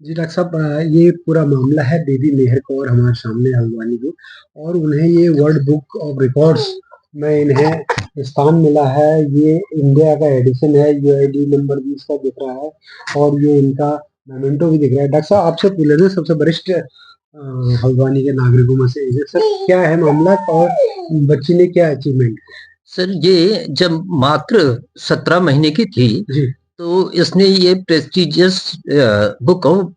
जी doctor साहब, ये पूरा मामला है बेबी मेहर कौर हमारे सामने हल्द्वानी को, और उन्हें ये वर्ल्ड बुक ऑफ रिकॉर्ड्स में इन्हें स्थान मिला है। ये इंडिया का एडिशन है, यूआईडी नंबर भी इसका दिख रहा है और ये इनका मोमेंटो भी दिख रहा है। डॉक्टर साहब, आपसे पूछ लेते हैं, सबसे वरिष्ठ हल्द्वानी के नागरिकों में से एक, सर क्या है मामला और बच्ची ने क्या अचीवमेंट? सर ये जब मात्र 17 महीने की थी जी तो इसने ये prestigious book of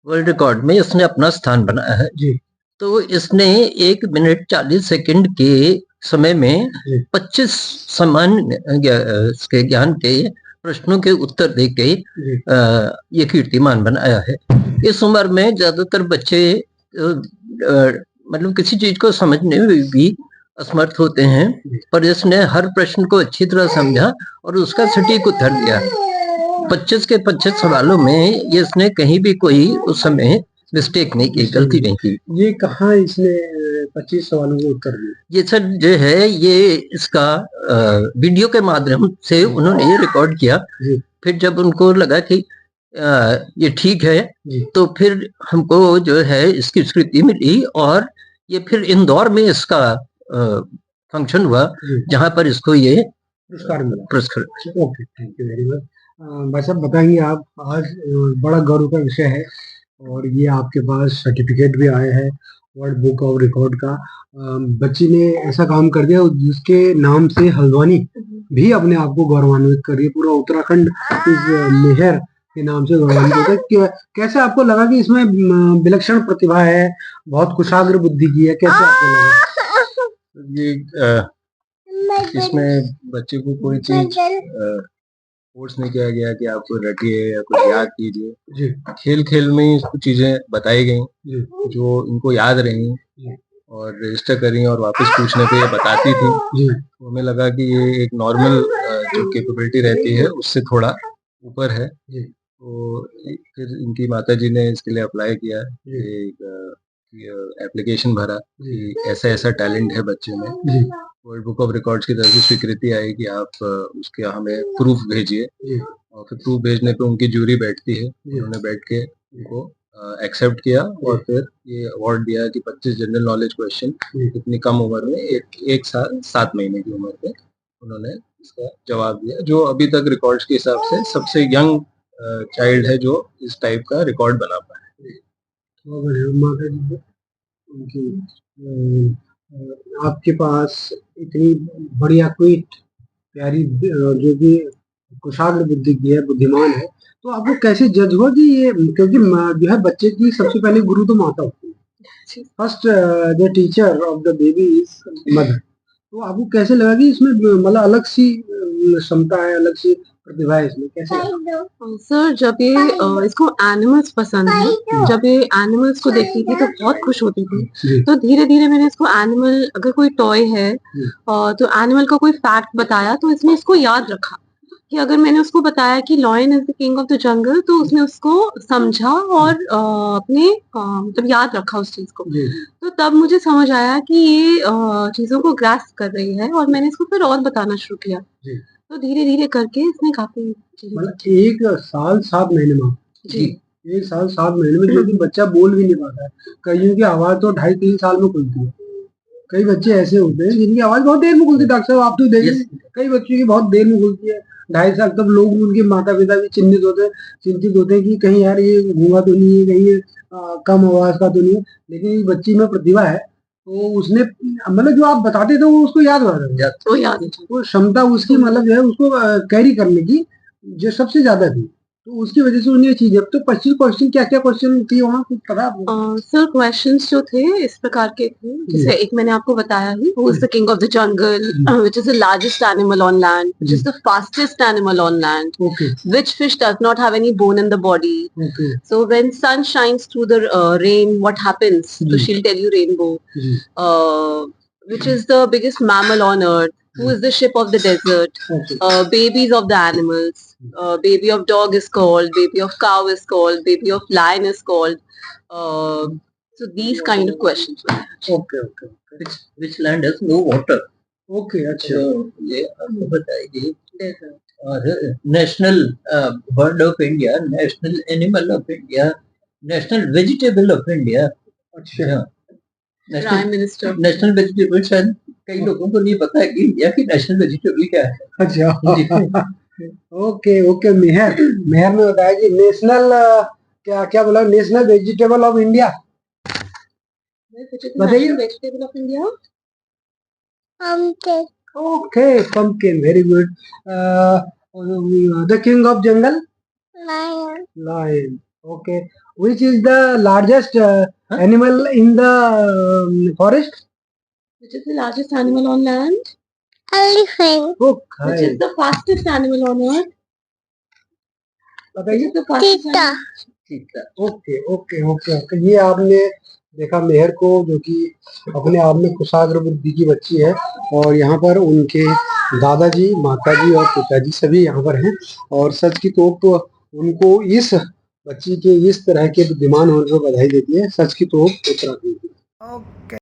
world record में इसने अपना स्थान बनाया है। जी तो इसने 1 मिनट 40 सेकंड के समय में जी 25 सामान्य इसके ज्ञान के प्रश्नों के उत्तर देके जी ये कीर्तिमान बनाया है। इस उम्र में ज्यादातर बच्चे मतलब किसी चीज को समझने में भी असमर्थ होते हैं, पर इसने हर प्रश्न को अच्छी तरह समझा और उसका सटीक उत्तर दिया। 25 के 25 सवालों में ये इसने कहीं भी कोई उस समय मिस्टेक नहीं की, गलती नहीं की। ये कहाँ इसने 25 सवालों के उत्तर दिए? ये सर जो है ये इसका वीडियो के माध्यम से उन्होंने ये रिकॉर्ड किया। जी फिर जब उनको लगा कि ये ठीक है जी तो फिर हमको जो है इसकी स्वीकृति मिली और ये फिर इंदौर में इसका फंक्शन हुआ जी जहां पर इसको ये पुरस्कार मिला। पुरस्कार। Okay, thank you very much. भाई साहब बताएंगे आप, आज बड़ा गर्व का विषय है और ये आपके पास सर्टिफिकेट भी आए हैं वर्ल्ड बुक ऑफ रिकॉर्ड का। बच्ची ने ऐसा काम कर दिया जिसके नाम से हल्द्वानी भी अपने आप को गौरवान्वित कर रही है, पूरा उत्तराखंड इस मेहर के नाम से गौरवान्वित होता है। कैसे आपको लगा कि इसमें विलक्षण प्रतिभा है, बहुत कुशाग्र बुद्धि की है, कैसे आपको लगा? ये इसमें बच्चे को कोई चीज फोर्स नहीं किया गया कि आपको रटिए या कुछ याद कीजिए। जी खेल खेल में ही इसको चीजें बताई गई जी जो इनको याद रही जी और रजिस्टर करी और वापस पूछने पे ये बताती थी। जी तो हमें लगा कि ये एक नॉर्मल जो कैपेबिलिटी रहती है उससे थोड़ा ऊपर है। जी तो फिर इनकी माताजी ने इसके लिए अप्लाई किया, जी एक एप्लीकेशन भरा जी कि ऐसा ऐसा टैलेंट है बच्चे में। जी वर्ल्ड बुक ऑफ रिकॉर्ड्स की तरफ से स्वीकृति आई कि आप उसके हमें प्रूफ भेजिए जी और फिर प्रूफ भेजने पे उनकी जूरी बैठती है। जी उन्होंने बैठ के उनको एक्सेप्ट किया और फिर ये अवार्ड दिया कि 25 जनरल नॉलेज क्वेश्चन इतनी कम उम्र में, एक साल 7 महीने की उम्र में उन्होंने इसका जवाब दिया, जो अभी तक रिकॉर्ड्स के हिसाब से सबसे यंग चाइल्ड है जो इस टाइप का रिकॉर्ड बना पाए। बहुत बढ़िया। माता जी को उनकी आपके पास इतनी बढ़िया कोई प्यारी जो कि कुशाग्र बुद्धि की है, बुद्धिमान है, तो आपको कैसे जज हुआ कि ये, क्योंकि जो है बच्चे की सबसे पहले गुरु तो माता होती है, first the teacher of the baby is mother. तो आपको कैसे लगा कि इसमें मतलब अलग सी क्षमता है, अलग सी प्रतिभा है इसमें, कैसे लगा? सर जब ये इसको एनिमल्स पसंद है, जब ये एनिमल्स को देखती थी तो बहुत खुश होती थी। जी तो धीरे धीरे मैंने इसको एनिमल, अगर कोई टॉय है जी तो एनिमल का कोई फैक्ट बताया तो इसने इसको याद रखा। कि अगर मैंने उसको बताया कि lion is the king of the jungle तो उसने उसको समझा और अपने मतलब याद रखा उस चीज को। जी तो तब मुझे समझ आया कि ये चीजों को ग्रास्प कर रही है और मैंने इसको फिर और बताना शुरू किया। जी तो धीरे-धीरे करके इसने काफ़ी चीज़ें मतलब 1 साल 7 महीने में? जी। 1 साल 7 महीने में, जो कि बच्चा बोल भी नहीं पाता है। कइयों की आवाज़ तो 2.5-3 साल में खुलती है। कई बच्चे ऐसे होते हैं जिनकी आवाज़ बहुत देर में खुलती है, डॉक्टर साहब आप तो देखेंगे, कई बच्चों की बहुत देर में खुलती है, 2.5 साल तक। लोग, उनके माता-पिता भी चिंतित होते हैं कि कहीं यार ये गूंगा तो नहीं है, कहीं ये कम आवाज़ का तो नहीं है। लेकिन इस बच्ची में प्रतिभा है, तो उसने मतलब जो आप बताते थे वो उसको याद रहा था। वो याद है। वो क्षमता उसकी मतलब जो है उसको कैरी करने की जो सबसे ज़्यादा थी। तो उसकी वज़ह से उन्हें ये चीज़ है। तो 25 क्वेश्चन, क्या-क्या क्वेश्चन थी वहाँ, कुछ पता है आपको? सर क्वेश्चन्स जो थे इस प्रकार के थे, जैसे एक मैंने आपको बताया ही, who is the king of the jungle, which is the largest animal on land, which is the fastest animal on land, okay, which fish does not have any bone in the body. Okay. So when sun shines through the rain, what happens? So जी, she'll tell you rainbow. जी, Which is the biggest mammal on earth? Who is the ship of the desert? Okay, Babies of the animals. Baby of dog is called. Baby of cow is called. Baby of lion is called. Uh, so these kind of questions. Okay, okay, okay. Which land has no water? Okay, अच्छा। तो ये आपको बताइए। और national bird of India, national animal of India, national vegetable of India. अच्छा, prime minister. National vegetable शायद कई लोगों को नहीं पता है कि इंडिया की नेशनल वेजिटेबल क्या है। अच्छा। ओके ओके, मेहर मेहर ने बताया कि नेशनल क्या क्या बोला, नेशनल वेजिटेबल ऑफ इंडिया। बताइए। Vegetable of India. Okay, pumpkin, very good. The king of jungle? Lion. Okay. Which is the largest animal in the forest? Which is the largest animal on land? Okay. Which is the fastest animal on earth? Which बताइए। is the fastest animal? चीता। Okay okay okay okay, ये आपने देखा मेहर को, जो कि अपने आप में कुशाग्र बुद्धि की बच्ची है, और यहाँ पर उनके दादाजी, माताजी और पिताजी सभी यहाँ पर हैं, और सच की तोप उनको इस बच्ची के इस तरह के बुद्धिमान होने पर बधाई देती है। सच की तोप उत्तराखंड की। ओके।